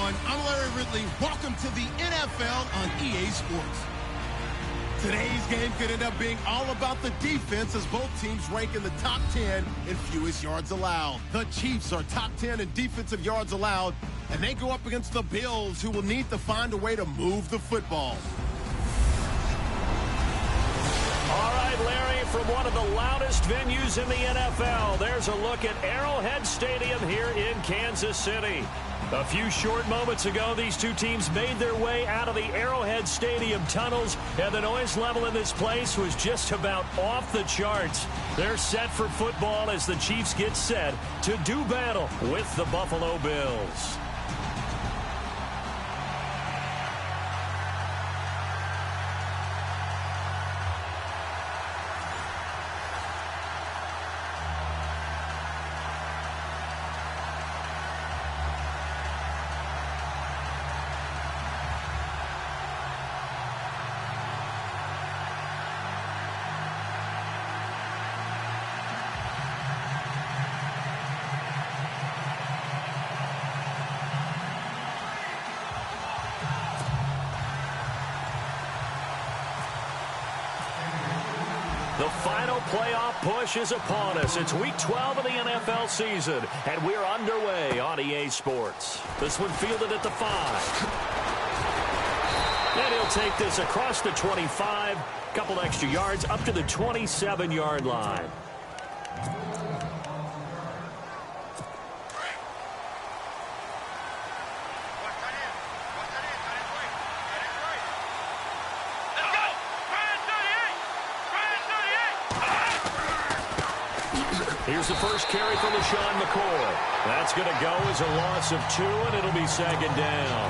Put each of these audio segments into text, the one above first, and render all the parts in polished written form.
everyone. I'm Larry Ridley. Welcome to the NFL on EA Sports. Today's game could end up being all about the defense as both teams rank in the top 10 in fewest yards allowed. The Chiefs are top 10 in defensive yards allowed, and they go up against the Bills, who will need to find a way to move the football. All right, Larry, from one of the loudest venues in the NFL, there's a look at Arrowhead Stadium here in Kansas City. A few short moments ago, these two teams made their way out of the Arrowhead Stadium tunnels, and the noise level in this place was just about off the charts. They're set for football as the Chiefs get set to do battle with the Buffalo Bills. The final playoff push is upon us. It's Week 12 of the NFL season, and we're underway on EA Sports. This one fielded at the 5. And he'll take this across the 25, couple extra yards up to the 27-yard line. Here's the first carry from LaShawn McCoy. That's going to go as a loss of 2, and it'll be second down.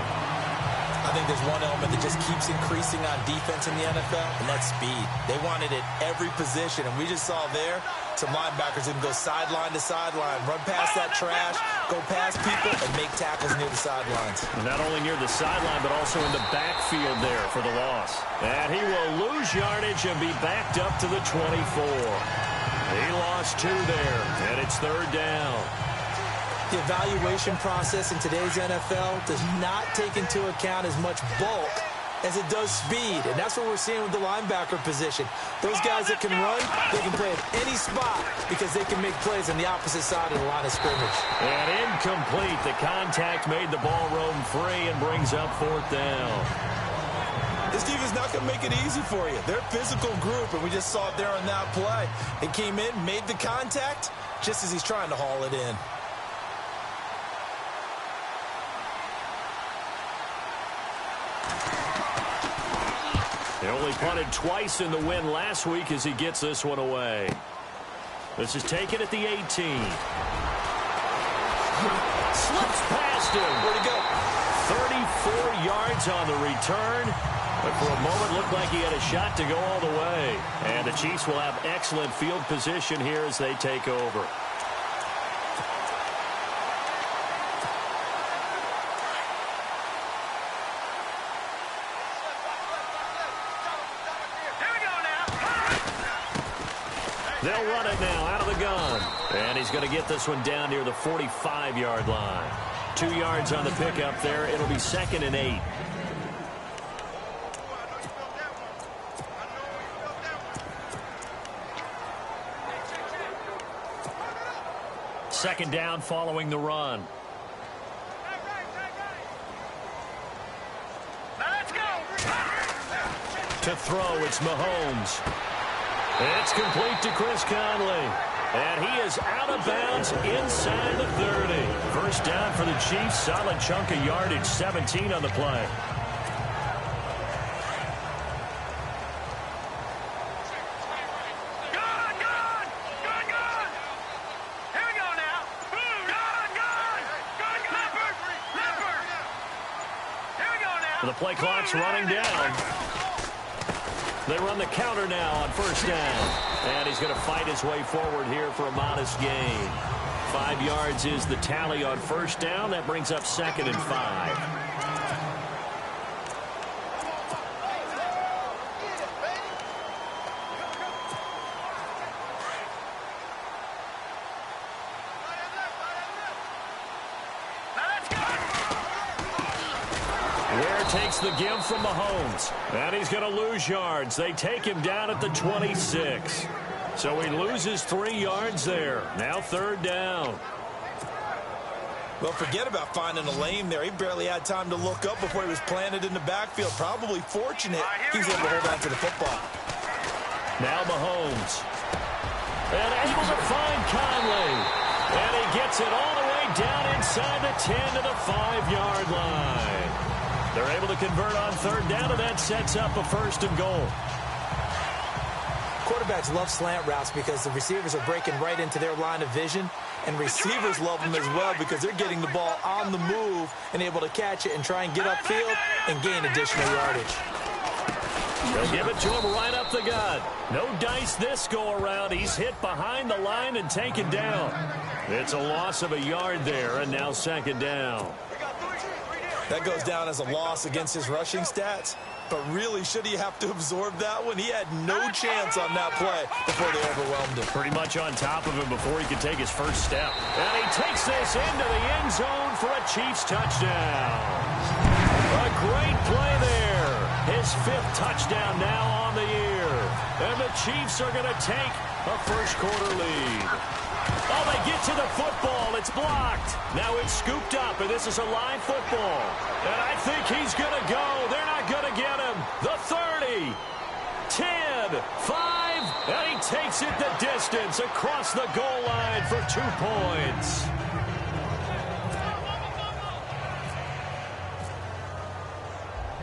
I think there's one element that just keeps increasing on defense in the NFL, and that's speed. They want it at every position, and we just saw there some linebackers who can go sideline to sideline, run past that trash, go past people, and make tackles near the sidelines. Not only near the sideline, but also in the backfield there for the loss. And he will lose yardage and be backed up to the 24. He lost 2 there, and it's third down. The evaluation process in today's NFL does not take into account as much bulk as it does speed, and that's what we're seeing with the linebacker position. Those guys that can run, they can play at any spot because they can make plays on the opposite side of the line of scrimmage. And incomplete. The contact made the ball roam free and brings up fourth down. This team is not going to make it easy for you. They're a physical group, and we just saw it there on that play. It came in, made the contact, just as he's trying to haul it in. He only punted twice in the win last week as he gets this one away. This is taken at the 18. Slips past him. Where'd he go? 34 yards on the return. But for a moment, looked like he had a shot to go all the way. And the Chiefs will have excellent field position here as they take over. They'll run it now out of the gun. And he's going to get this one down near the 45-yard line. 2 yards on the pickup there. It'll be 2nd and 8. Second down following the run. Let's go. To throw, it's Mahomes. It's complete to Chris Conley. And he is out of bounds inside the 30. First down for the Chiefs. Solid chunk of yardage. 17 on the play. The play clock's running down. They run the counter now on first down. And he's going to fight his way forward here for a modest gain. 5 yards is the tally on first down. That brings up 2nd and 5. Ware takes the give from Mahomes. And he's going to lose yards. They take him down at the 26. So he loses 3 yards there. Now 3rd down. Well, forget about finding a lane there. He barely had time to look up before he was planted in the backfield. Probably fortunate he was able to hold on to the football. Now Mahomes. And able to find Conley. And he gets it all the way down inside the 10 to the 5-yard line. They're able to convert on 3rd down, and that sets up a 1st and goal. Quarterbacks love slant routes because the receivers are breaking right into their line of vision, and receivers love them as well because they're getting the ball on the move and able to catch it and try and get upfield and gain additional yardage. They'll give it to him right up the gut. No dice this go-around. He's hit behind the line and taken down. It's a loss of a yard there, and now 2nd down. That goes down as a loss against his rushing stats. But really, should he have to absorb that one? He had no chance on that play before they overwhelmed him. Pretty much on top of him before he could take his first step. And he takes this into the end zone for a Chiefs touchdown. A great play there. His 5th touchdown now on the year. And the Chiefs are going to take a first-quarter lead. Oh, they get to the football. It's blocked. Now it's scooped up, and this is a live football. And I think he's going to go. They're not going to get him. The 30, 10, 5, and he takes it the distance across the goal line for 2 points.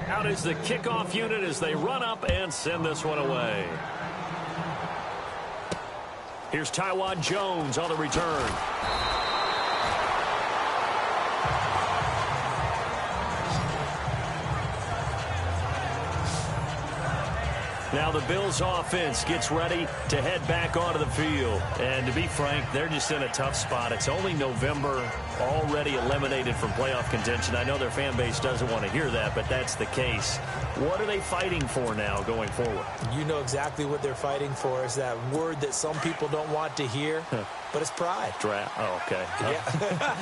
Out is the kickoff unit as they run up and send this one away. Here's Taiwan Jones on the return. Now the Bills offense gets ready to head back onto the field. And to be frank, they're just in a tough spot. It's only November, already eliminated from playoff contention. I know their fan base doesn't want to hear that, but that's the case. What are they fighting for now going forward? You know exactly what they're fighting for. Is that word that some people don't want to hear, but it's pride. Draft. Oh, okay. Yeah.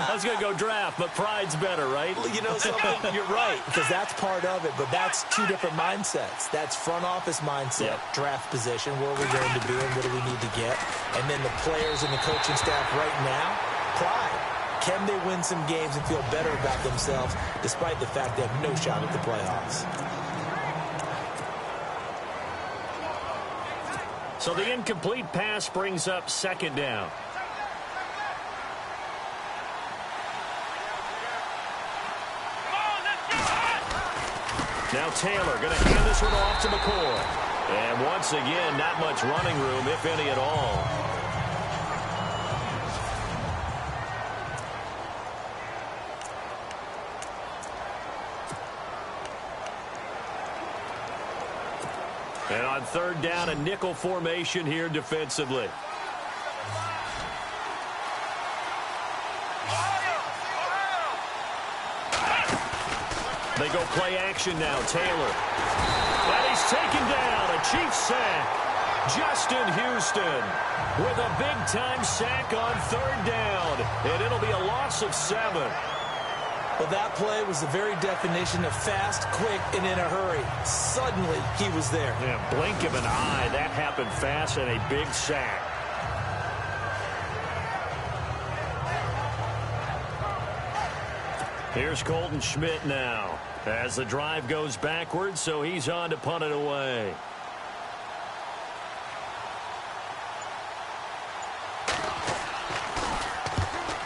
I was going to go draft, but pride's better, right? Well, you know something? You're right, because that's part of it, but that's 2 different mindsets. That's front office mindset, draft position, where we're going to be and what do we need to get. And then the players and the coaching staff right now, pride. Can they win some games and feel better about themselves despite the fact they have no shot at the playoffs? So the incomplete pass brings up 2nd down. Now Taylor going to hand this one off to McCoy. And once again, not much running room, if any at all. And on 3rd down, a nickel formation here defensively. They go play action now. Taylor. And he's taken down. A Chiefs sack. Justin Houston with a big-time sack on 3rd down. And it'll be a loss of 7. Well, that play was the very definition of fast, quick, and in a hurry. Suddenly, he was there. Yeah, blink of an eye. That happened fast and a big sack. Here's Colton Schmidt now as the drive goes backwards, so he's on to punt it away.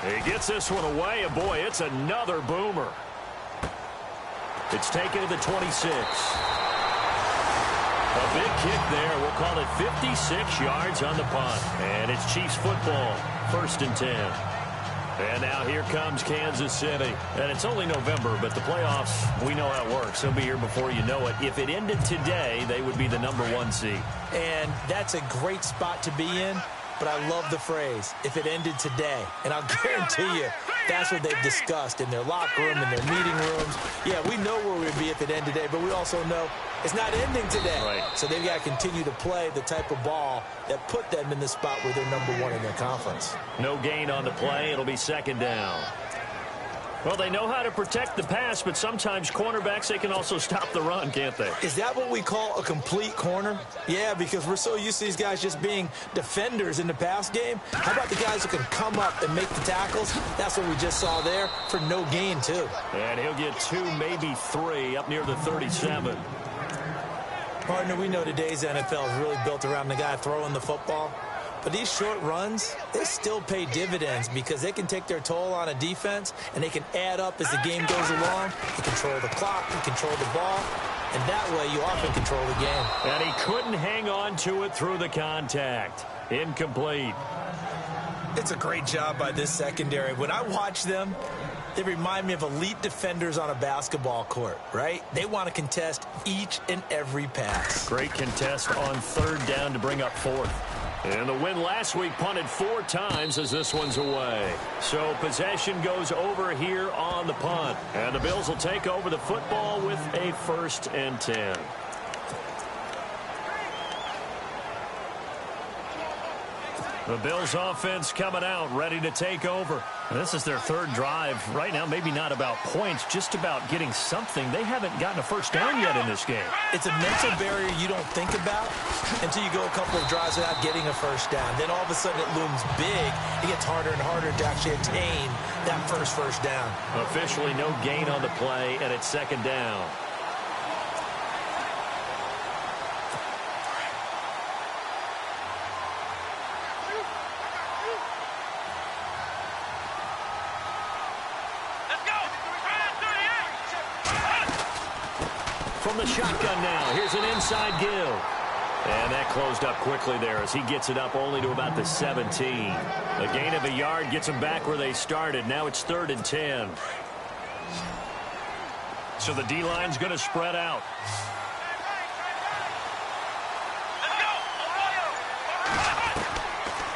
He gets this one away, and boy, it's another boomer. It's taken to the 26. A big kick there. We'll call it 56 yards on the punt. And it's Chiefs football, 1st and 10. And now here comes Kansas City. And it's only November, but the playoffs, we know how it works. They'll be here before you know it. If it ended today, they would be the #1 seed. And that's a great spot to be in. But I love the phrase, if it ended today. And I'll guarantee you, that's what they've discussed in their locker room, in their meeting rooms. Yeah, we know where we'd be if it ended today, but we also know it's not ending today. Right. So they've got to continue to play the type of ball that put them in the spot where they're #1 in their conference. No gain on the play. It'll be 2nd down. Well, they know how to protect the pass, but sometimes cornerbacks, they can also stop the run, can't they? Is that what we call a complete corner? Yeah, because we're so used to these guys just being defenders in the pass game. How about the guys who can come up and make the tackles? That's what we just saw there for no gain, too. And he'll get 2, maybe 3 up near the 37. Partner, we know today's NFL is really built around the guy throwing the football. But these short runs, they still pay dividends because they can take their toll on a defense, and they can add up as the game goes along. You control the clock, you control the ball, and that way you often control the game. And he couldn't hang on to it through the contact. Incomplete. It's a great job by this secondary. When I watch them, they remind me of elite defenders on a basketball court, right? They want to contest each and every pass. Great contest on 3rd down to bring up 4th. And the win last week punted 4 times as this one's away. So possession goes over here on the punt. And the Bills will take over the football with a 1st and 10. The Bills offense coming out, ready to take over. And this is their 3rd drive. Right now, maybe not about points, just about getting something. They haven't gotten a 1st down yet in this game. It's a mental barrier you don't think about until you go a couple of drives without getting a 1st down. Then all of a sudden it looms big. It gets harder and harder to actually attain that first down. Officially no gain on the play, and it's 2nd down. From the shotgun now, here's an inside give. And that closed up quickly there as he gets it up only to about the 17. A gain of a yard gets them back where they started. Now it's 3rd and 10. So the D-line's going to spread out.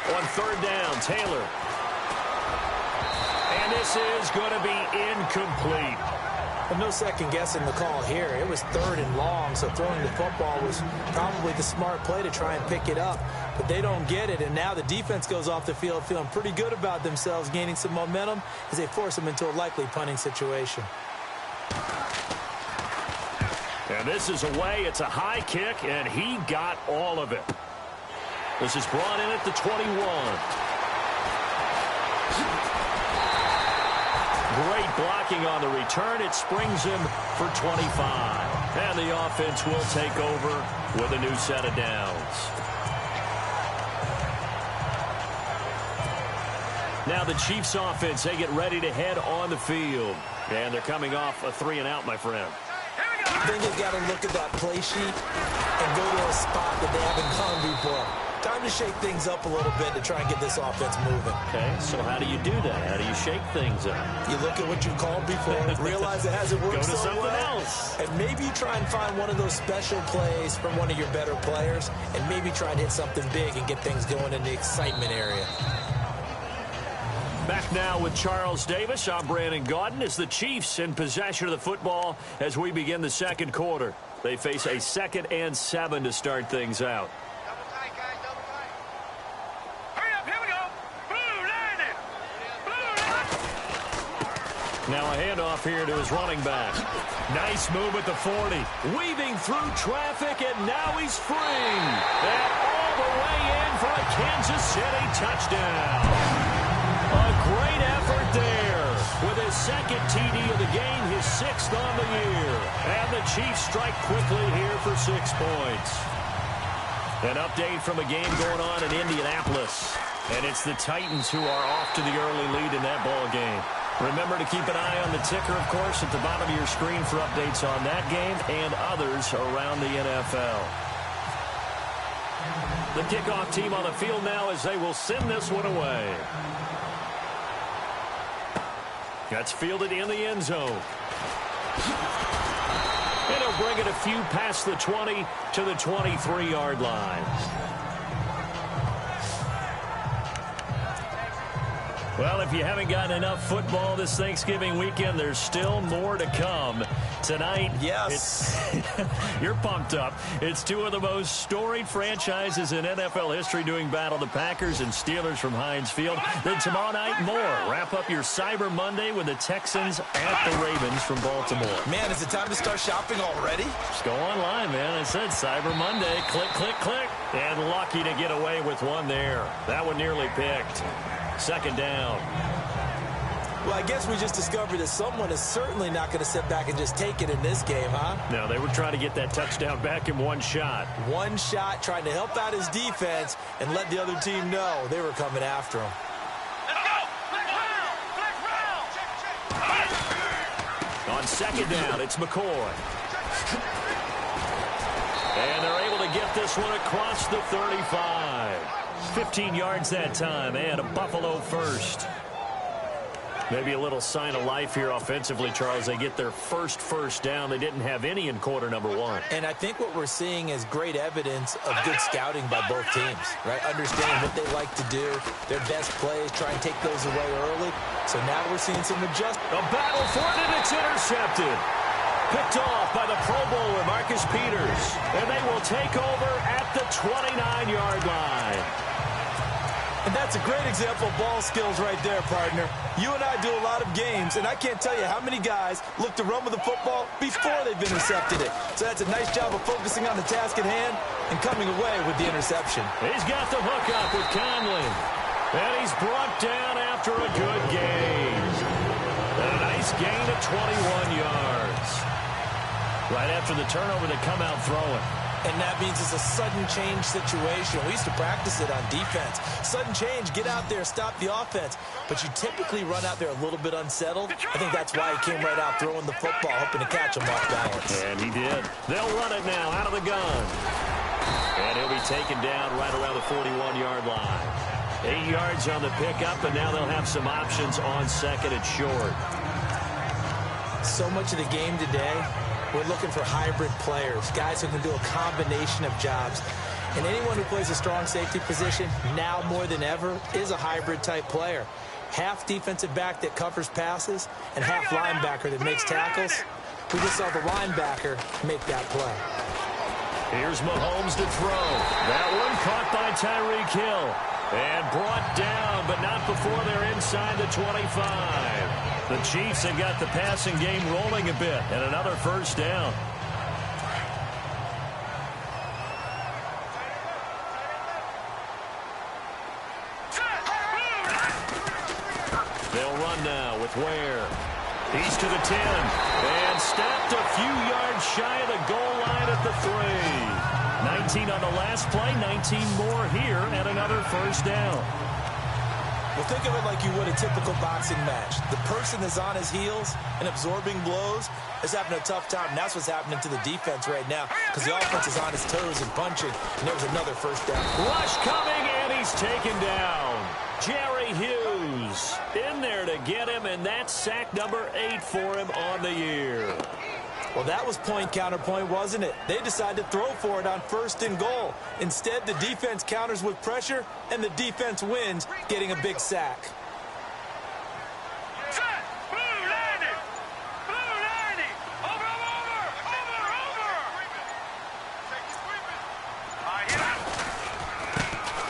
On 3rd down, Taylor. And this is going to be incomplete. Well, no second guessing the call here. It was 3rd and long, so throwing the football was probably the smart play to try and pick it up. But they don't get it, and now the defense goes off the field feeling pretty good about themselves, gaining some momentum as they force them into a likely punting situation. And this is away. It's a high kick, and he got all of it. This is brought in at the 21. Great blocking on the return. It springs him for 25. And the offense will take over with a new set of downs. Now the Chiefs offense, they get ready to head on the field. And they're coming off a 3-and-out, my friend. I think they've got to look at that play sheet and go to a spot that they haven't gone before. Time to shake things up a little bit to try and get this offense moving. Okay, so how do you do that? How do you shake things up? You look at what you called before, realize it hasn't worked so well. Go to something else. And maybe try and find one of those special plays from one of your better players, and maybe try and hit something big and get things going in the excitement area. Back now with Charles Davis. I'm Brandon Gaudin. As the Chiefs in possession of the football as we begin the 2nd quarter. They face a 2nd and 7 to start things out. Now a handoff here to his running back. Nice move at the 40. Weaving through traffic, and now he's free. And all the way in for a Kansas City touchdown. A great effort there. With his 2nd TD of the game, his 6th on the year. And the Chiefs strike quickly here for 6 points. An update from a game going on in Indianapolis. And it's the Titans who are off to the early lead in that ball game. Remember to keep an eye on the ticker, of course, at the bottom of your screen for updates on that game and others around the NFL. The kickoff team on the field now as they will send this one away. That's fielded in the end zone. And he'll bring it a few past the 20 to the 23-yard line. Well, if you haven't gotten enough football this Thanksgiving weekend, there's still more to come. Tonight, yes, you're pumped up. It's two of the most storied franchises in NFL history doing battle, the Packers and Steelers from Heinz Field. Then tomorrow night, more. Wrap up your Cyber Monday with the Texans at the Ravens from Baltimore. Man, is it time to start shopping already? Just go online, man. I said Cyber Monday. Click, click, click. And lucky to get away with one there. That one nearly picked. Second down. Well, I guess we just discovered that someone is certainly not going to sit back and just take it in this game, huh? No, they were trying to get that touchdown back in one shot. One shot, trying to help out his defense and let the other team know they were coming after him. Let's go! Flex round! On second down, it's McCoy. And they're able to get this one across the 35. 15 yards that time, and a Buffalo first. Maybe a little sign of life here offensively, Charles. They get their first down. They didn't have any in quarter number one. And I think what we're seeing is great evidence of good scouting by both teams, right? Understanding what they like to do, their best plays, try and take those away early. So now we're seeing some adjustment. A battle for it, and it's intercepted. Picked off by the Pro Bowler, Marcus Peters. And they will take over at the 29-yard line. And that's a great example of ball skills right there, partner. You and I do a lot of games, and I can't tell you how many guys look to run with the football before they've intercepted it. So that's a nice job of focusing on the task at hand and coming away with the interception. He's got the hook up with Conley. And he's brought down after a good gain. And a nice gain of 21 yards. Right after the turnover, they come out throwing. And that means it's a sudden change situation. We used to practice it on defense. Sudden change, get out there, stop the offense. But you typically run out there a little bit unsettled. I think that's why he came right out throwing the football, hoping to catch him off balance. And he did. They'll run it now out of the gun. And he'll be taken down right around the 41-yard line. 8 yards on the pickup, and now they'll have some options on second and short. So much of the game today, we're looking for hybrid players, guys who can do a combination of jobs. And anyone who plays a strong safety position, now more than ever, is a hybrid-type player. Half defensive back that covers passes and half linebacker that makes tackles. We just saw the linebacker make that play. Here's Mahomes to throw. That one caught by Tyreek Hill. And brought down, but not before they're inside the 25. The Chiefs have got the passing game rolling a bit, and another first down. They'll run now with Ware. He's to the 10, and stepped a few yards shy of the goal line at the 3. 19 on the last play, 19 more here, and another first down. Well, think of it like you would a typical boxing match. The person that's on his heels and absorbing blows is having a tough time. And that's what's happening to the defense right now because the offense is on his toes and punching. And there was another first down. Rush coming, and he's taken down. Jerry Hughes in there to get him, and that's sack number 8 for him on the year. Well, that was point counterpoint, wasn't it? They decided to throw for it on 1st and goal. Instead, the defense counters with pressure, and the defense wins, getting a big sack. Set! Blue landing! Blue landing! Over!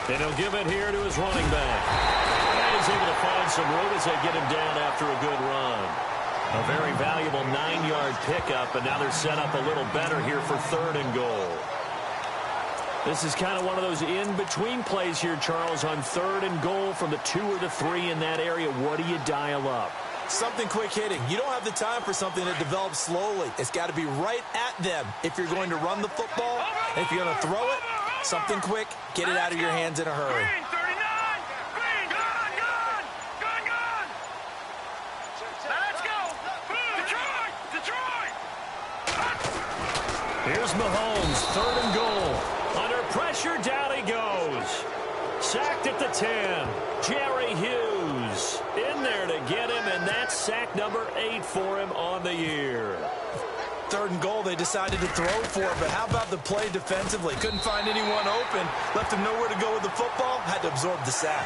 And he'll give it here to his running back. And he's able to find some room as they get him down after a good run. A very valuable 9-yard pickup, and now they're set up a little better here for 3rd and goal. This is kind of one of those in-between plays here, Charles, on 3rd and goal from the 2 or the 3 in that area. What do you dial up? Something quick hitting. You don't have the time for something that develops slowly. It's got to be right at them if you're going to run the football. And if you're going to throw it, something quick, get it out of your hands in a hurry. Green, 39! Green, gun! Now let's go! Detroit! Here's Mahomes, 3rd and goal. Under pressure, down he goes. Sacked at the 10. Jerry Hughes in there to get him, and that's sack number 8 for him on the year. 3rd and goal, they decided to throw for it, but how about the play defensively? Couldn't find anyone open, left him nowhere to go with the football, had to absorb the sack.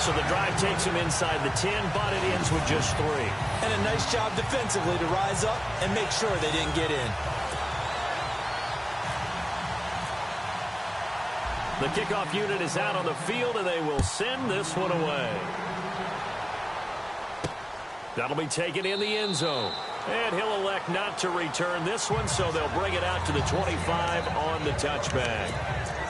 So the drive takes him inside the 10, but it ends with just 3. And a nice job defensively to rise up and make sure they didn't get in. The kickoff unit is out on the field, and they will send this one away. That'll be taken in the end zone. And he'll elect not to return this one, so they'll bring it out to the 25 on the touchback.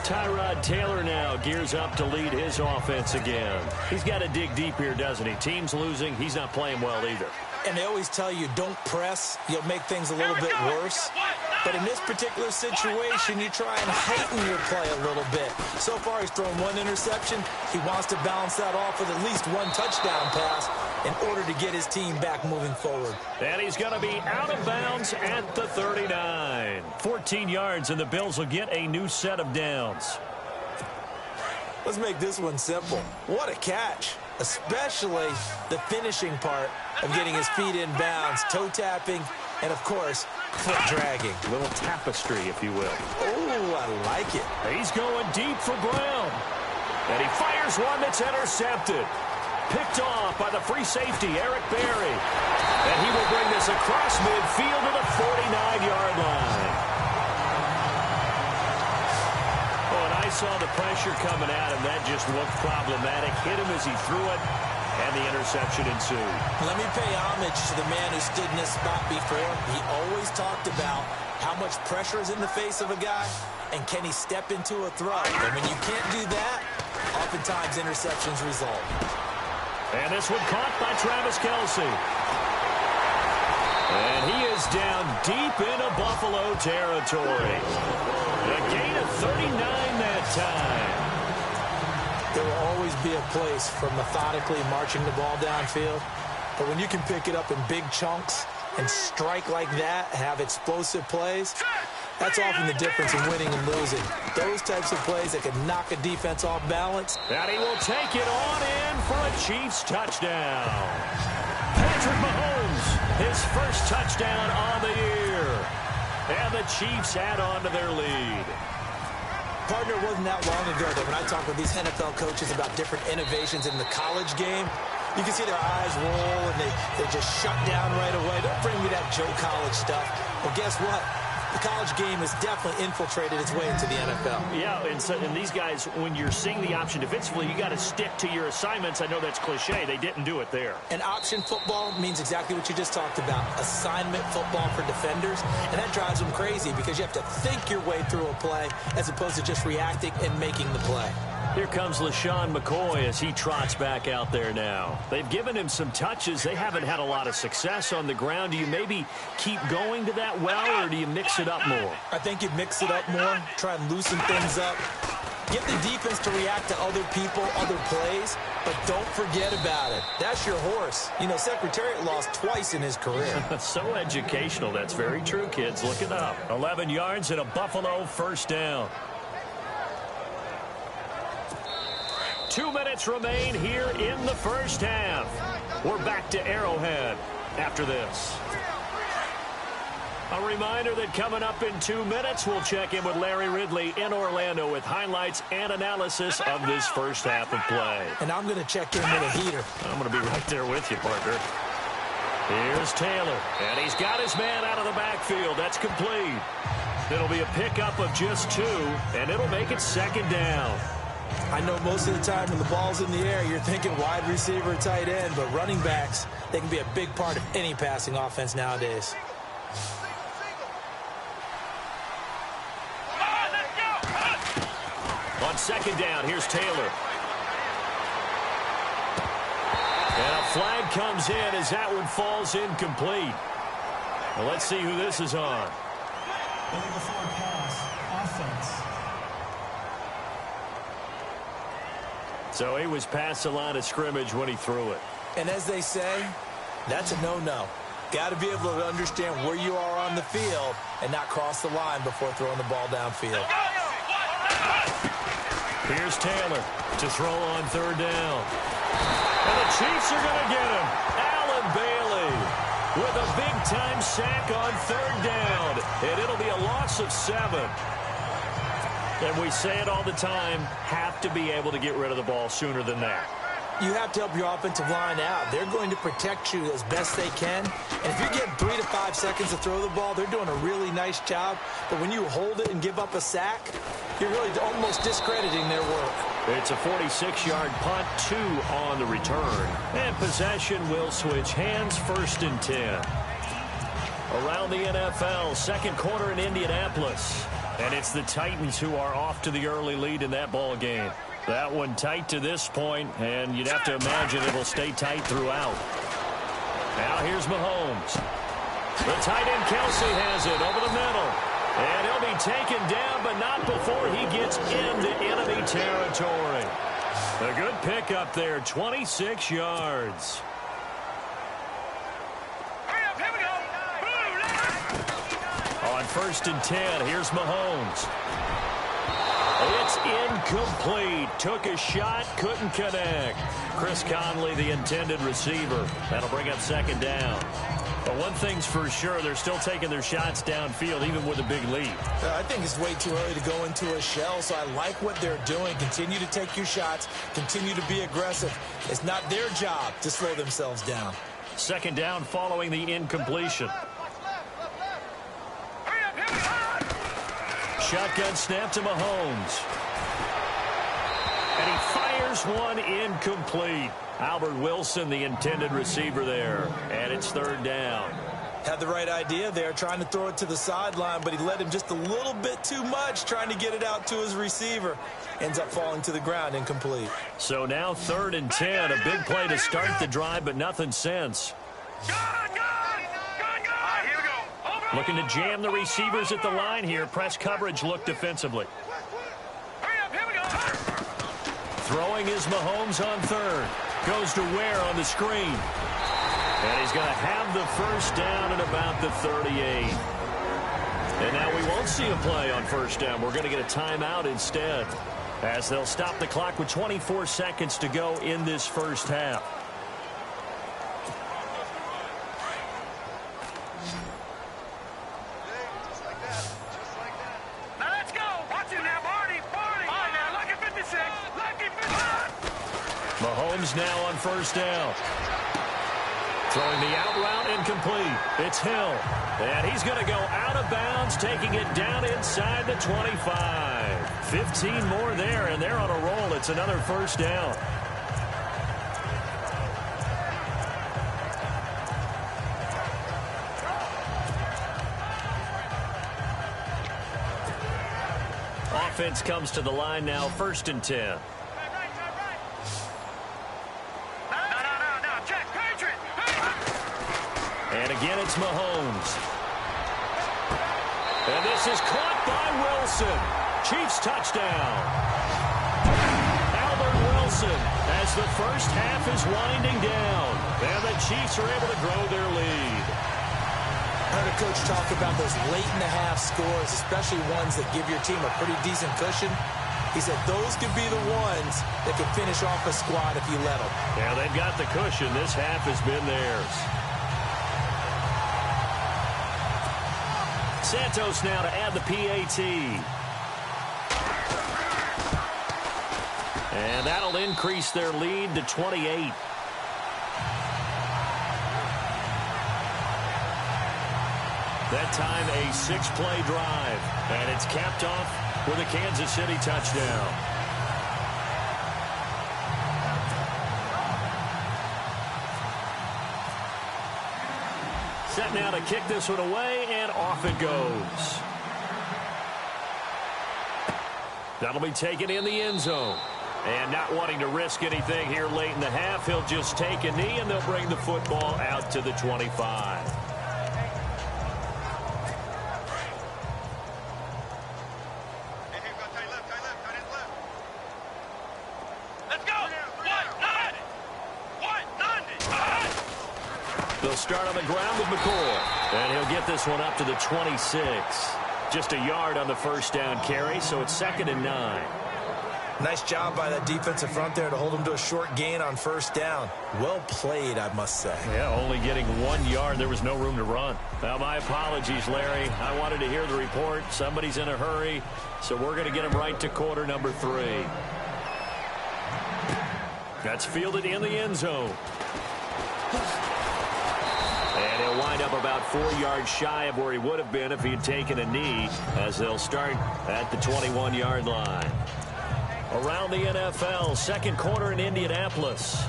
Tyrod Taylor now gears up to lead his offense again. He's got to dig deep here, doesn't he? Team's losing. He's not playing well either. And they always tell you, don't press. You'll make things a little bit worse. But in this particular situation, you try and heighten your play a little bit. So far, he's thrown 1 interception. He wants to balance that off with at least 1 touchdown pass in order to get his team back moving forward. And he's going to be out of bounds at the 39. 14 yards, and the Bills will get a new set of downs. Let's make this one simple. What a catch, especially the finishing part of getting his feet in bounds, toe tapping, and, of course, foot dragging. A little tapestry, if you will. Oh, I like it. He's going deep for Brown. And he fires one that's intercepted. Picked off by the free safety, Eric Berry. And he will bring this across midfield to the 49-yard line. Oh, and I saw the pressure coming at him. That just looked problematic. Hit him as he threw it, and the interception ensued. Let me pay homage to the man who stood in this spot before. He always talked about how much pressure is in the face of a guy, and can he step into a throw. And when you can't do that, oftentimes interceptions result. And this one caught by Travis Kelce. And he is down deep into Buffalo territory. A gain of 39 that time. There will always be a place for methodically marching the ball downfield. But when you can pick it up in big chunks and strike like that, have explosive plays, that's often the difference in winning and losing. Those types of plays that can knock a defense off balance. And he will take it on in for a Chiefs touchdown. Patrick Mahomes, his first touchdown on the year. And the Chiefs add on to their lead. Partner, it wasn't that long ago that when I talk with these NFL coaches about different innovations in the college game, you can see their eyes roll and they just shut down right away. Don't bring me that Joe College stuff. Well, guess what? The college game has definitely infiltrated its way into the NFL. Yeah, and these guys, when you're seeing the option defensively, you got to stick to your assignments. I know that's cliche. They didn't do it there. And option football means exactly what you just talked about, assignment football for defenders. And that drives them crazy because you have to think your way through a play as opposed to just reacting and making the play. Here comes LaShawn McCoy as he trots back out there now. They've given him some touches. They haven't had a lot of success on the ground. Do you maybe keep going to that well, or do you mix it up more? I think you mix it up more, try and loosen things up. Get the defense to react to other people, other plays, but don't forget about it. That's your horse. You know, Secretariat lost twice in his career. So educational. That's very true, kids. Look it up. 11 yards and a Buffalo first down. 2 minutes remain here in the first half. We're back to Arrowhead after this. A reminder that coming up in 2 minutes, we'll check in with Larry Ridley in Orlando with highlights and analysis of this first half of play. And I'm going to check in with a heater. I'm going to be right there with you, partner. Here's Taylor, and he's got his man out of the backfield. That's complete. It'll be a pickup of just 2, and it'll make it second down. I know most of the time when the ball's in the air, you're thinking wide receiver, tight end, but running backs, they can be a big part of any passing offense nowadays. On second down, here's Taylor. And a flag comes in as that one falls incomplete. Well, let's see who this is on. Before pass, offense. So he was past the line of scrimmage when he threw it. And as they say, that's a no-no. Got to be able to understand where you are on the field and not cross the line before throwing the ball downfield. Here's Taylor to throw on third down. And the Chiefs are going to get him. Allen Bailey with a big-time sack on third down. And it'll be a loss of 7. And we say it all the time, have to be able to get rid of the ball sooner than that. you have to help your offensive line out. They're going to protect you as best they can. And if you're getting 3 to 5 seconds to throw the ball, they're doing a really nice job. But when you hold it and give up a sack, you're really almost discrediting their work. It's a 46-yard punt, 2 on the return. And possession will switch hands, 1st and 10. Around the NFL, second quarter in Indianapolis. And it's the Titans who are off to the early lead in that ball game. That one tight to this point, and you'd have to imagine it will stay tight throughout. Now here's Mahomes. The tight end Kelsey has it over the middle. And he'll be taken down, but not before he gets into enemy territory. A good pickup there, 26 yards. On 1st and 10, here's Mahomes. It's incomplete. Took a shot, couldn't connect. Chris Conley, the intended receiver. That'll bring up 2nd down. But one thing's for sure, they're still taking their shots downfield, even with a big lead. I think it's way too early to go into a shell, so I like what they're doing. Continue to take your shots. Continue to be aggressive. It's not their job to slow themselves down. 2nd down following the incompletion. Shotgun snap to Mahomes. And he fires one incomplete. Albert Wilson, the intended receiver there. And it's 3rd down. Had the right idea there, trying to throw it to the sideline, but he led him just a little bit too much, trying to get it out to his receiver. Ends up falling to the ground, incomplete. So now 3rd and 10. A big play to start the drive, but nothing since. Looking to jam the receivers at the line here. Press coverage look defensively. Throwing is Mahomes on 3rd. Goes to Ware on the screen. And he's going to have the 1st down at about the 38. And now we won't see a play on 1st down. We're going to get a timeout instead, as they'll stop the clock with 24 seconds to go in this 1st half. Mahomes now on 1st down. Throwing the out route incomplete. It's Hill. And he's going to go out of bounds, taking it down inside the 25. 15 more there, and they're on a roll. It's another 1st down. Offense comes to the line now, 1st and 10. And again, it's Mahomes. And this is caught by Wilson. Chiefs touchdown. Albert Wilson as the 1st half is winding down. And the Chiefs are able to grow their lead. I heard a coach talk about those late-in-the-half scores, especially ones that give your team a pretty decent cushion. He said those could be the ones that could finish off a squad if you let them. Yeah, they've got the cushion. This half has been theirs. Santos now to add the PAT. And that'll increase their lead to 28. That time a 6-play drive. And it's capped off with a Kansas City touchdown. Set now to kick this one away, and off it goes. That'll be taken in the end zone. And not wanting to risk anything here late in the half, he'll just take a knee, and they'll bring the football out to the 25. They'll start on the ground with McCoy. And he'll get this one up to the 26. Just a yard on the 1st down carry, so it's 2nd and 9. Nice job by that defensive front there to hold him to a short gain on 1st down. Well played, I must say. Yeah, only getting 1 yard. There was no room to run. Now, my apologies, Larry. I wanted to hear the report. Somebody's in a hurry, so we're going to get him right to quarter number 3. That's fielded in the end zone. And he'll wind up about 4 yards shy of where he would have been if he had taken a knee, as they'll start at the 21-yard line. Around the NFL, second quarter in Indianapolis.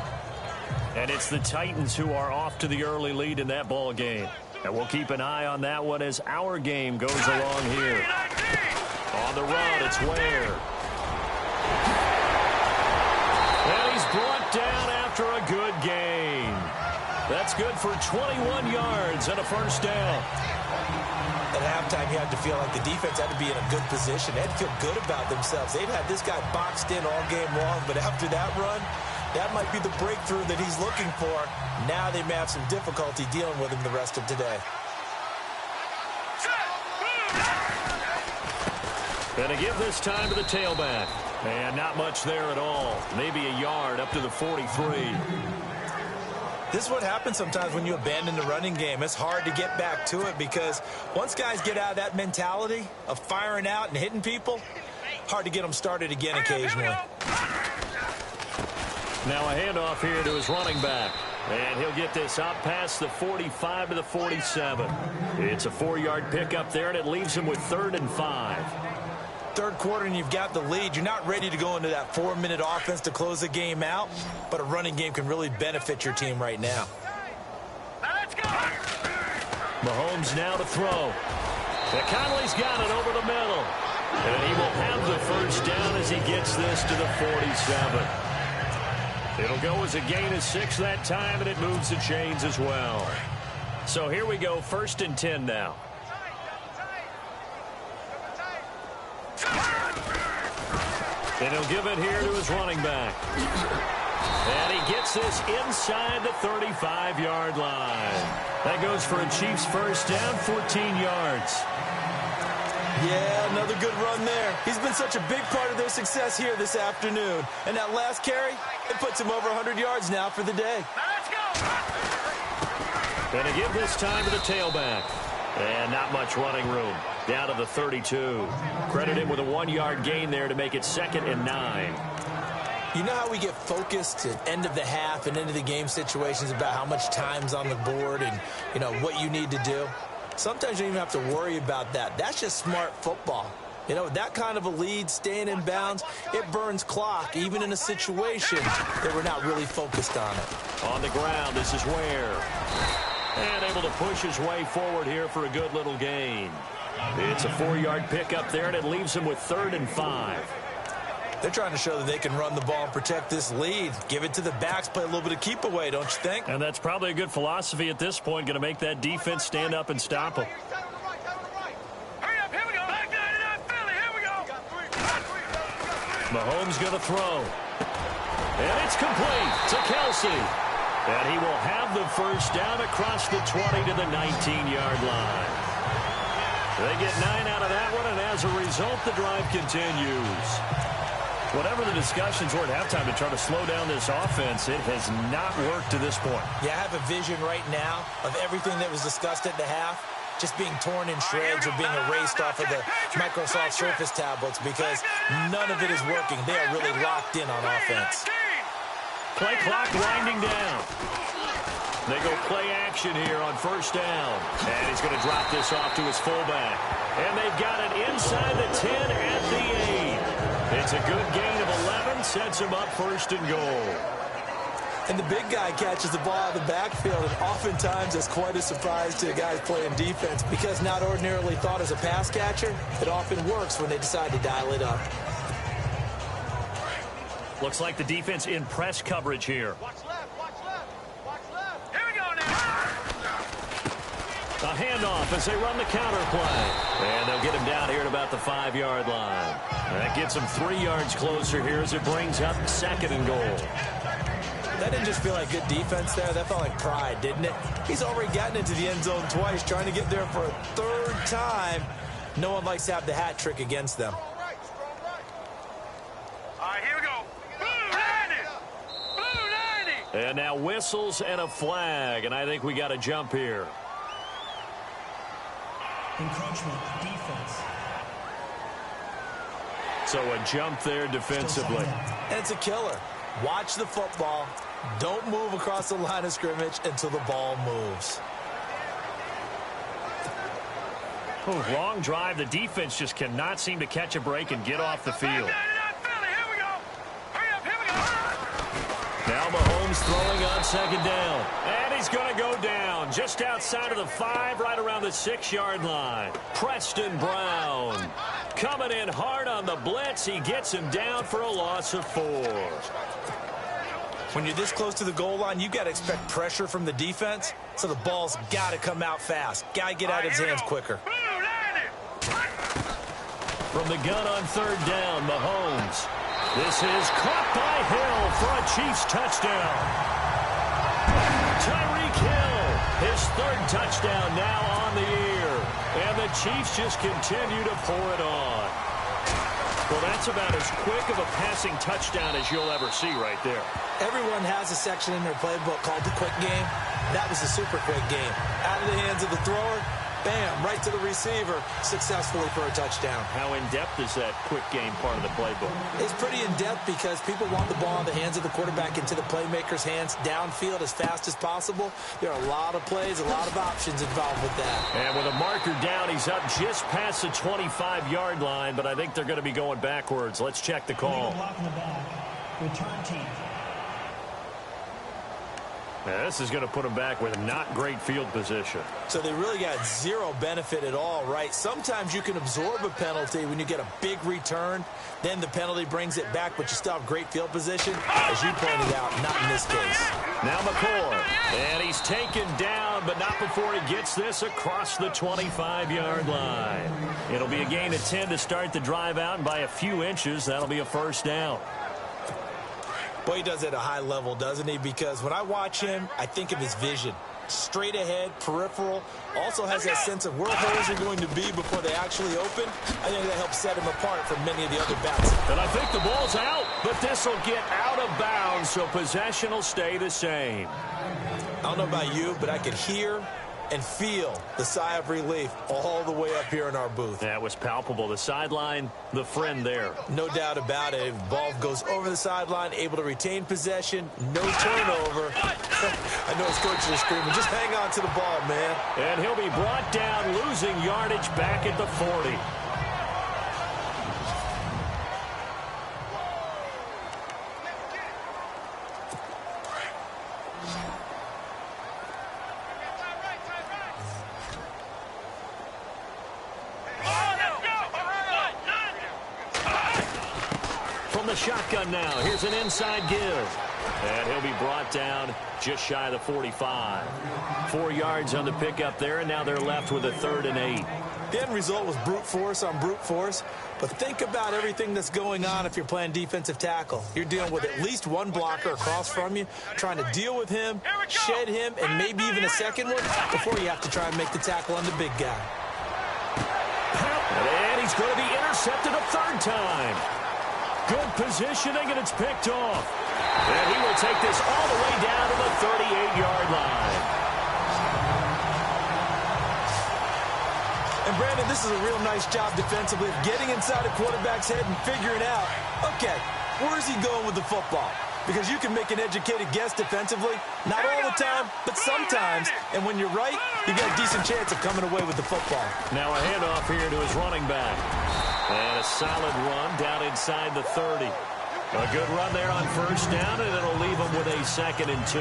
And it's the Titans who are off to the early lead in that ball game. And we'll keep an eye on that one as our game goes along here. On the run, it's Ware. And he's brought down after a good gain. That's good for 21 yards and a first down. At halftime, you had to feel like the defense had to be in a good position. They had to feel good about themselves. They've had this guy boxed in all game long, but after that run, that might be the breakthrough that he's looking for. Now they may have some difficulty dealing with him the rest of today. And to give this time to the tailback. And not much there at all. Maybe a yard up to the 43. This is what happens sometimes when you abandon the running game. It's hard to get back to it because once guys get out of that mentality of firing out and hitting people, hard to get them started again occasionally. Now a handoff here to his running back. And he'll get this up past the 45 to the 47. It's a 4-yard pickup there, and it leaves him with 3rd and 5. Third quarter and you've got the lead. You're not ready to go into that 4-minute offense to close the game out, but a running game can really benefit your team right now. Let's go. Mahomes now to throw. Conley's got it over the middle. And he will have the first down as he gets this to the 47. It'll go as a gain of 6 that time, and it moves the chains as well. So here we go, 1st and 10 now. And he'll give it here to his running back. And he gets this inside the 35-yard line. That goes for a Chiefs first down, 14 yards. Yeah, another good run there. He's been such a big part of their success here this afternoon. And that last carry, it puts him over 100 yards now for the day. Let's go. Going to give this time to the tailback. And not much running room. Down to the 32. Credit him with a 1-yard gain there to make it 2nd and 9. You know how we get focused at end of the half and into the game situations about how much time's on the board and, you know, what you need to do? Sometimes you don't even have to worry about that. That's just smart football. You know, with that kind of a lead, staying in bounds, it burns clock, even in a situation that we're not really focused on it. On the ground, this is Ware. And able to push his way forward here for a good little gain. It's a 4-yard pickup there, and it leaves him with 3rd and 5. They're trying to show that they can run the ball and protect this lead. Give it to the backs, play a little bit of keep away, don't you think? And that's probably a good philosophy at this point, going to make that defense stand up and stop them. Hurry up, here we go. Back 99 Philly, here we go. Mahomes going to throw. And it's complete to Kelsey. And he will have the first down across the 20 to the 19-yard line. They get 9 out of that one, and as a result, the drive continues. Whatever the discussions were at halftime to try to slow down this offense, it has not worked to this point. Yeah, I have a vision right now of everything that was discussed at the half just being torn in shreds or being erased off of the Microsoft Surface tablets because none of it is working. They are really locked in on offense. Play clock winding down. They go play action here on first down. And he's going to drop this off to his fullback. And they've got it inside the 10 at the 8. It's a good gain of 11, sets him up 1st and goal. And the big guy catches the ball out of the backfield, and oftentimes it's quite a surprise to the guys playing defense because not ordinarily thought as a pass catcher, it often works when they decide to dial it up. Looks like the defense in press coverage here. Watch left, watch left, watch left. Here we go now. A handoff as they run the counter play. And they'll get him down here at about the 5-yard line. And that gets him 3 yards closer here as it brings up 2nd and goal. That didn't just feel like good defense there. That felt like pride, didn't it? He's already gotten into the end zone twice, trying to get there for a 3rd time. No one likes to have the hat trick against them. All right, here we go. Blue 90. Blue 90. And now whistles and a flag. And I think we got a jump here. Encroachment, defense. So a jump there defensively. And it's a killer. Watch the football. Don't move across the line of scrimmage until the ball moves. Long drive. The defense just cannot seem to catch a break and get off the field. Now Mahomes throwing on second down. And he's going to go down just outside of the 5, right around the 6-yard line. Preston Brown coming in hard on the blitz. He gets him down for a loss of 4. When you're this close to the goal line, you've got to expect pressure from the defense, so the ball's got to come out fast. Got to get out of his hands quicker. From the gun on third down, Mahomes. This is caught by Hill for a Chiefs touchdown. Tyreek Hill, his 3rd touchdown now on the year. And the Chiefs just continue to pour it on. Well, that's about as quick of a passing touchdown as you'll ever see right there. Everyone has a section in their playbook called the quick game. That was the super quick game. Out of the hands of the thrower, bam, right to the receiver, successfully for a touchdown. How in-depth is that quick game part of the playbook? It's pretty in-depth because people want the ball in the hands of the quarterback into the playmaker's hands downfield as fast as possible. There are a lot of plays, a lot of options involved with that. And with a marker down, he's up just past the 25-yard line, but I think they're going to be going backwards. Let's check the call. Block in the back. Return team. Now, this is going to put them back with not great field position. So they really got zero benefit at all, right? Sometimes you can absorb a penalty when you get a big return. Then the penalty brings it back, but you still have great field position. As you pointed out, not in this case. Now McCord. And he's taken down, but not before he gets this across the 25-yard line. It'll be a gain of 10 to start the drive out, and by a few inches, that'll be a first down. Boy, he does it at a high level, doesn't he? Because when I watch him, I think of his vision. Straight ahead, peripheral. Also has that sense of where holes are going to be before they actually open. I think that helps set him apart from many of the other backs. And I think the ball's out, but this will get out of bounds, so possession will stay the same. I don't know about you, but I could hear and feel the sigh of relief all the way up here in our booth. That was palpable. The sideline, the friend there. No doubt about it. If the ball goes over the sideline, able to retain possession, no turnover. I know his coaches are screaming, just hang on to the ball, man. And he'll be brought down, losing yardage back at the 40. Shotgun now. Here's an inside give. And he'll be brought down just shy of the 45. 4 yards on the pickup there, and now they're left with a 3rd and 8. The end result was brute force on brute force. But think about everything that's going on if you're playing defensive tackle. You're dealing with at least one blocker across from you, trying to deal with him, shed him, and maybe even a second one before you have to try and make the tackle on the big guy. And he's going to be intercepted a 3rd time. Good positioning, and it's picked off. And he will take this all the way down to the 38-yard line. And, Brandon, this is a real nice job defensively of getting inside a quarterback's head and figuring out, okay, where's he going with the football? Because you can make an educated guess defensively, not all the time, but sometimes. And when you're right, you got a decent chance of coming away with the football. Now a handoff here to his running back. And a solid run down inside the 30. A good run there on 1st down, and it'll leave him with a 2nd and 2.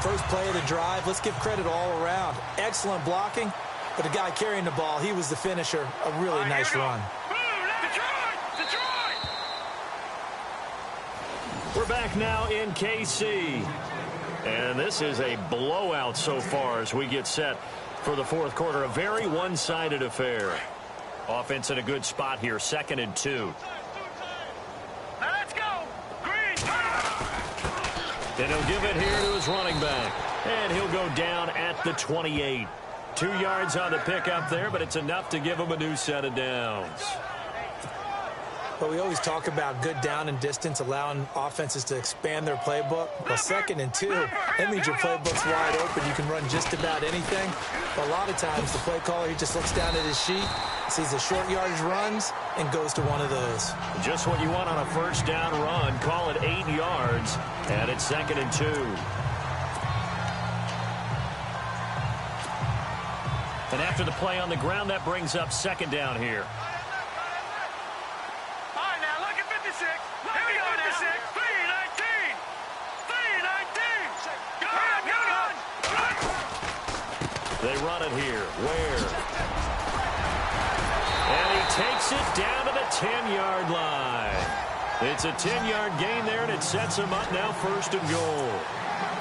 First play of the drive, let's give credit all around. Excellent blocking, but the guy carrying the ball, he was the finisher. A really nice run. We're back now in KC. And this is a blowout so far as we get set for the 4th quarter. A very one-sided affair. Offense in a good spot here. 2nd and 2. Let's go. Green. And he'll give it here to his running back. And he'll go down at the 28. 2 yards on the pickup there, but it's enough to give him a new set of downs. Well, we always talk about good down and distance, allowing offenses to expand their playbook. Well, 2nd and 2, that means your playbook's wide open. You can run just about anything. But a lot of times, the play caller, he just looks down at his sheet, sees the short yardage runs, and goes to one of those. Just what you want on a first down run. Call it 8 yards, and it's 2nd and 2. And after the play on the ground, that brings up 2nd down here. All right, now look at 56. Here we go now. 319. 319. Go on, go on. They run it here. Ware. And he takes it down to the 10-yard line. It's a 10-yard gain there, and it sets him up now 1st and goal.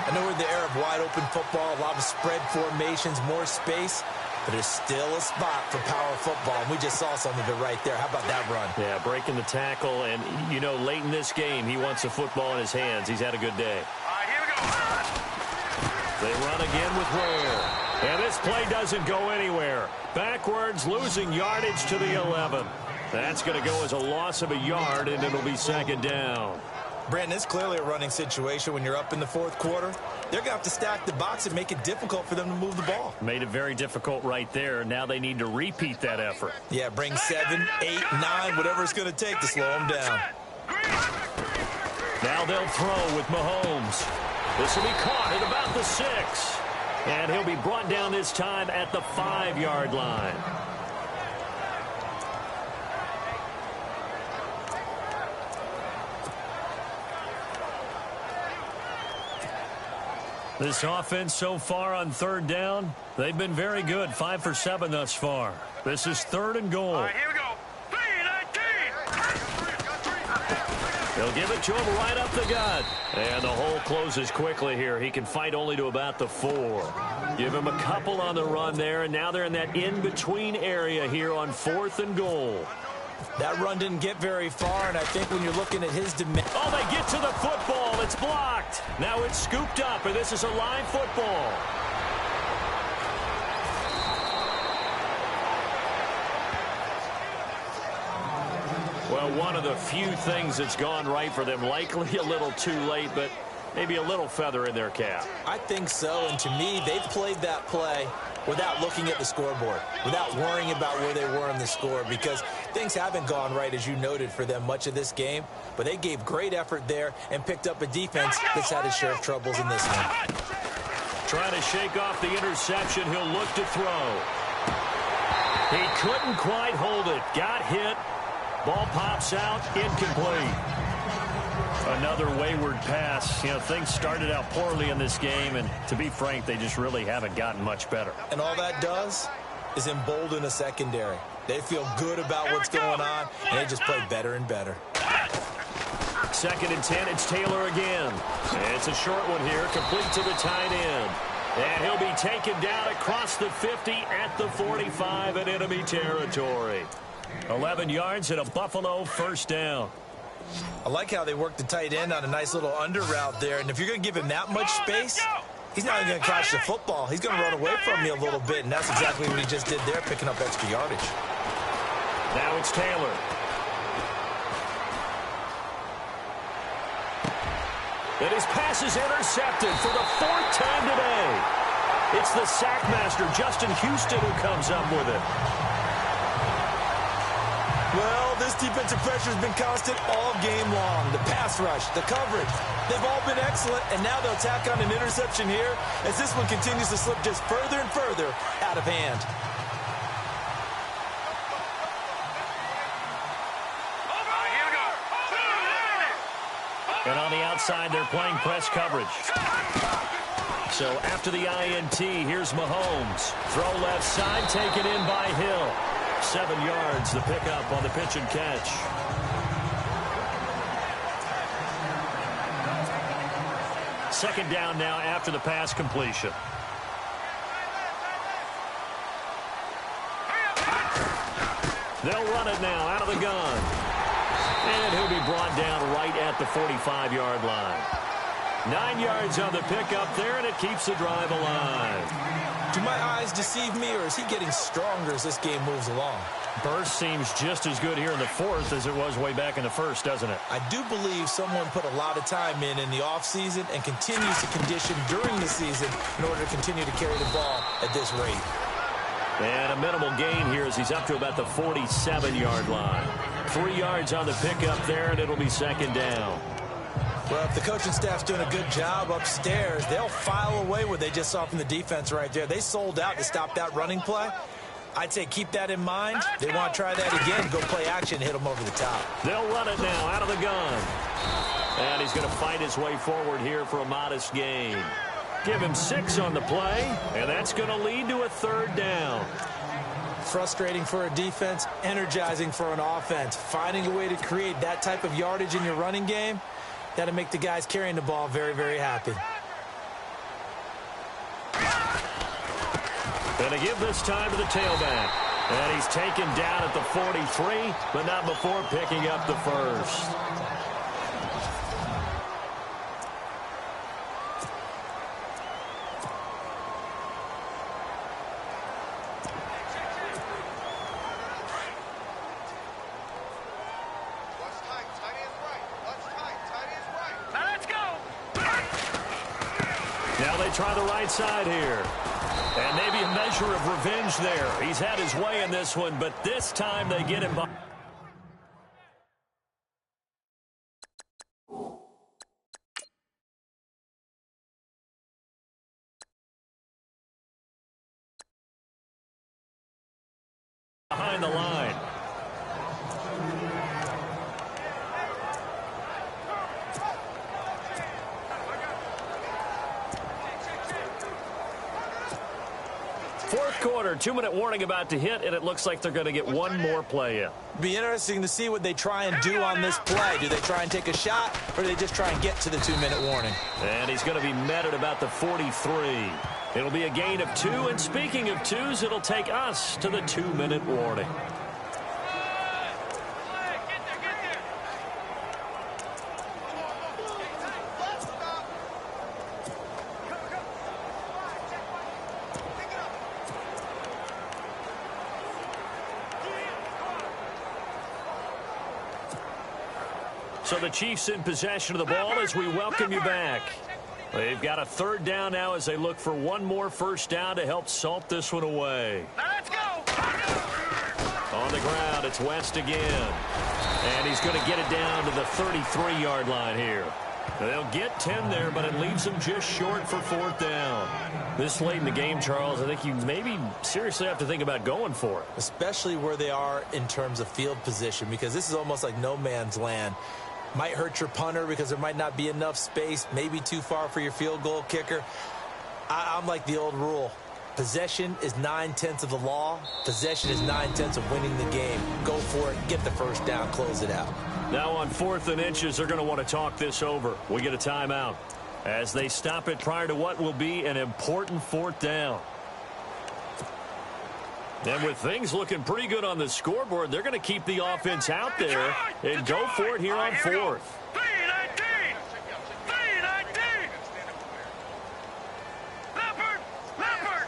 I know we're in the era of wide-open football, a lot of spread formations, more space. But there's still a spot for power football, and we just saw some of it right there. How about that run? Yeah, breaking the tackle, and, you know, late in this game, he wants the football in his hands. He's had a good day. All right, here we go. They run again with Ware. And this play doesn't go anywhere. Backwards, losing yardage to the 11. That's going to go as a loss of a yard, and it'll be 2nd down. Brandon, it's clearly a running situation when you're up in the 4th quarter. They're going to have to stack the box and make it difficult for them to move the ball. Made it very difficult right there. Now they need to repeat that effort. Yeah, bring 7, 8, 9, whatever it's going to take to slow them down. Now they'll throw with Mahomes. This will be caught at about the 6. And he'll be brought down this time at the 5-yard line. This offense so far on 3rd down, they've been very good. 5 for 7 thus far. This is 3rd and goal. All right, here we go. 319. They'll give it to him right up the gut. And the hole closes quickly here. He can fight only to about the 4. Give him a couple on the run there, and now they're in that in-between area here on 4th and goal. That run didn't get very far, and I think when you're looking at his dimension... Oh, they get to the football. It's blocked. Now it's scooped up, and this is a live football. Well, one of the few things that's gone right for them. Likely a little too late, but maybe a little feather in their cap. I think so, and to me, they've played that play without looking at the scoreboard, without worrying about where they were in the score, because things haven't gone right, as you noted, for them much of this game. But they gave great effort there and picked up a defense that's had its share of troubles in this one. Trying to shake off the interception. He'll look to throw. He couldn't quite hold it. Got hit. Ball pops out. Incomplete. Another wayward pass. You know, things started out poorly in this game, and to be frank, they just really haven't gotten much better. And all that does is embolden a secondary. They feel good about what's going on, and they just play better and better. 2nd and 10, it's Taylor again. It's a short one here, complete to the tight end. And he'll be taken down across the 50 at the 45 in enemy territory. 11 yards and a Buffalo 1st down. I like how they work the tight end on a nice little under route there. And if you're going to give him that much space, he's not even going to catch the football. He's going to run away from you a little bit, and that's exactly what he just did there, picking up extra yardage. Now it's Taylor. And his pass is intercepted for the 4th time today. It's the sack master, Justin Houston, who comes up with it. Well, this defensive pressure has been constant all game long. The pass rush, the coverage, they've all been excellent, and now they'll tack on an interception here as this one continues to slip just further and further out of hand. And on the outside, they're playing press coverage. So after the INT, here's Mahomes. Throw left side, taken in by Hill. 7 yards, the pickup on the pitch and catch. Second down now after the pass completion. They'll run it now out of the gun. And he'll be brought down right at the 45-yard line. 9 yards on the pickup there, and it keeps the drive alive. Do my eyes deceive me, or is he getting stronger as this game moves along? Burst seems just as good here in the fourth as it was way back in the first, doesn't it? I do believe someone put a lot of time in the offseason and continues to condition during the season in order to continue to carry the ball at this rate. And a minimal gain here as he's up to about the 47-yard line. 3 yards on the pickup there, and it'll be second down. Well, if the coaching staff's doing a good job upstairs, they'll file away what they just saw from the defense right there. They sold out to stop that running play. I'd say keep that in mind. They want to try that again, go play action, hit them over the top. They'll run it now out of the gun. And he's going to fight his way forward here for a modest gain. Give him 6 on the play, and that's going to lead to a third down. Frustrating for a defense, energizing for an offense. Finding a way to create that type of yardage in your running game, that'll make the guys carrying the ball very, very happy. And to give this time to the tailback. And he's taken down at the 43, but not before picking up the first. Now they try the right side here. And maybe a measure of revenge there. He's had his way in this one, but this time they get him behind the line. Fourth quarter, 2-minute warning about to hit, and it looks like they're going to get one more play in. Be interesting to see what they try and do on this play. Do they try and take a shot, or do they just try and get to the 2-minute warning? And he's going to be met at about the 43. It'll be a gain of 2, and speaking of 2s, it'll take us to the 2-minute warning. So the Chiefs in possession of the ball as we welcome you back. They've got a third down now as they look for one more first down to help salt this one away. Let's go! On the ground, it's West again. And he's going to get it down to the 33-yard line here. They'll get 10 there, but it leaves them just short for fourth down. This late in the game, Charles, I think you maybe seriously have to think about going for it. Especially where they are in terms of field position, because this is almost like no man's land. Might hurt your punter because there might not be enough space, maybe too far for your field goal kicker. I'm like the old rule. Possession is 9/10 of the law. Possession is 9/10 of winning the game. Go for it, get the first down, close it out. Now on 4th and inches, they're going to want to talk this over. We get a timeout as they stop it prior to what will be an important fourth down. And with things looking pretty good on the scoreboard, they're going to keep the offense out there and go for it here on 4th. 3-19! 3-19! Leopard! Leopard!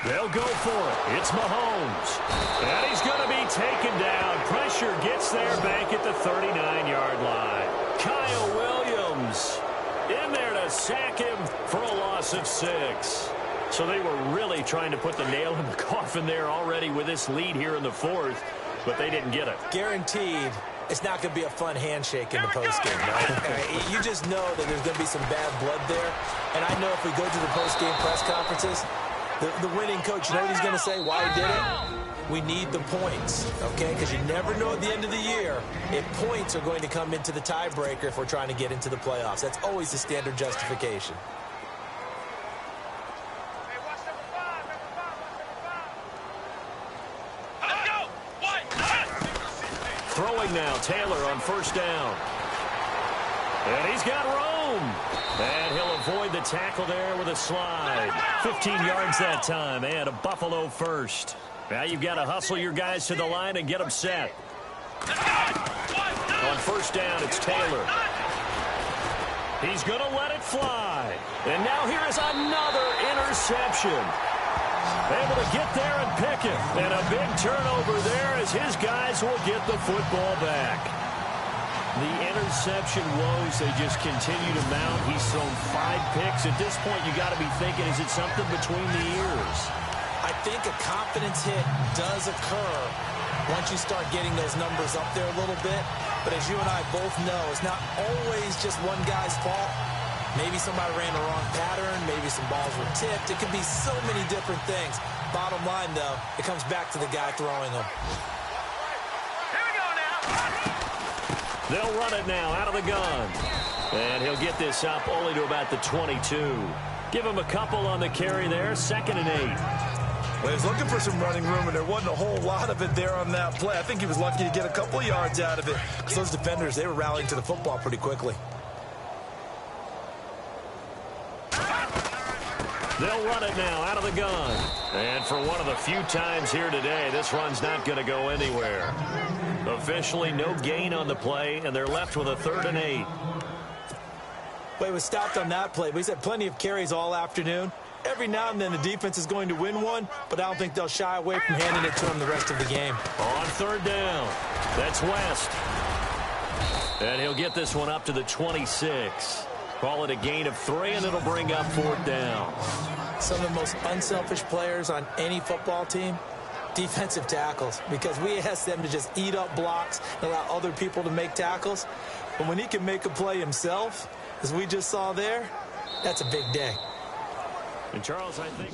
They'll go for it. It's Mahomes. And he's going to be taken down. Pressure gets there back at the 39-yard line. Kyle Williams in there to sack him for a loss of 6. So they were really trying to put the nail in the coffin there already with this lead here in the fourth, but they didn't get it. Guaranteed it's not going to be a fun handshake in the postgame, right? You just know that there's going to be some bad blood there. And I know if we go to the postgame press conferences, the winning coach, you know what he's going to say, why he did it? We need the points, okay? Because you never know at the end of the year if points are going to come into the tiebreaker if we're trying to get into the playoffs. That's always the standard justification. Throwing now, Taylor on first down. And he's got room. And he'll avoid the tackle there with a slide. 15 yards that time, and a Buffalo first. Now you've got to hustle your guys to the line and get them set. On first down, it's Taylor. He's going to let it fly. And now here is another interception. Able to get there and pick it. And a big turnover there as his guys will get the football back. The interception woes, they just continue to mount. He's thrown 5 picks. At this point, you got to be thinking, is it something between the ears? I think a confidence hit does occur once you start getting those numbers up there a little bit. But as you and I both know, it's not always just one guy's fault. Maybe somebody ran the wrong pattern. Maybe some balls were tipped. It could be so many different things. Bottom line, though, it comes back to the guy throwing them. Here we go now. They'll run it now out of the gun. And he'll get this up only to about the 22. Give him a couple on the carry there. 2nd and 8. Well, he was looking for some running room, and there wasn't a whole lot of it there on that play. I think he was lucky to get a couple of yards out of it, because those defenders, they were rallying to the football pretty quickly. They'll run it now out of the gun. And for one of the few times here today, this run's not going to go anywhere. Officially no gain on the play, and they're left with a 3rd and 8. Well, he was stopped on that play, but he's had plenty of carries all afternoon. Every now and then the defense is going to win one, but I don't think they'll shy away from handing it to him the rest of the game. On 3rd down, that's West. And he'll get this one up to the 26. Call it a gain of 3, and it'll bring up 4th down. Some of the most unselfish players on any football team, defensive tackles, because we ask them to just eat up blocks and allow other people to make tackles. But when he can make a play himself, as we just saw there, that's a big day. And Charles, I think...